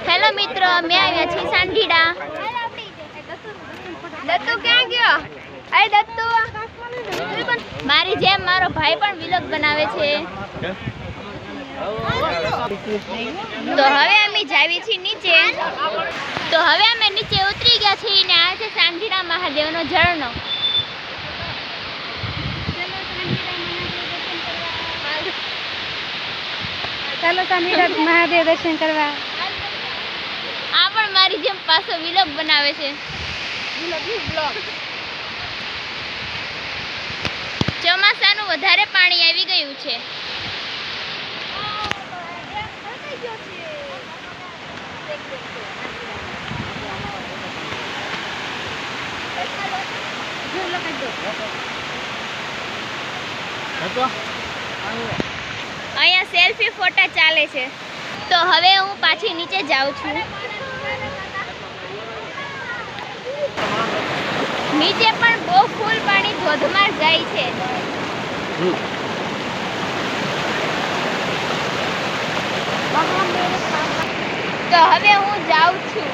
Hello મિત્રો, અમે આવ્યા છીએ સાંઢીડા. દત્તુ ક્યાં ગયો? એ દત્તુ, મારી જેમ મારો ભાઈ પણ વિલોગ બનાવે છે. તો હવે અમે જાવી છીએ નીચે. તો હવે અમે નીચે ઉતરી ગયા છીએ ને આ છે સાંઢીડા મહાદેવનો ઝરણો. ચાલો સાંઢીડા મહાદેવ દર્શન કરવા. આ પણ મારી જેમ પાછો વિલોગ બનાવે છે. ચોમાસાનું વધારે પાણી આવી ગયું છે. અહીંયા સેલ્ફી ફોટા ચાલે છે. તો હવે હું પાછી નીચે જાઉં છું. નીચે પણ બહુ ફૂલ પાણી ધોધમાર જાય છે. તો હવે હું જાઉં છું.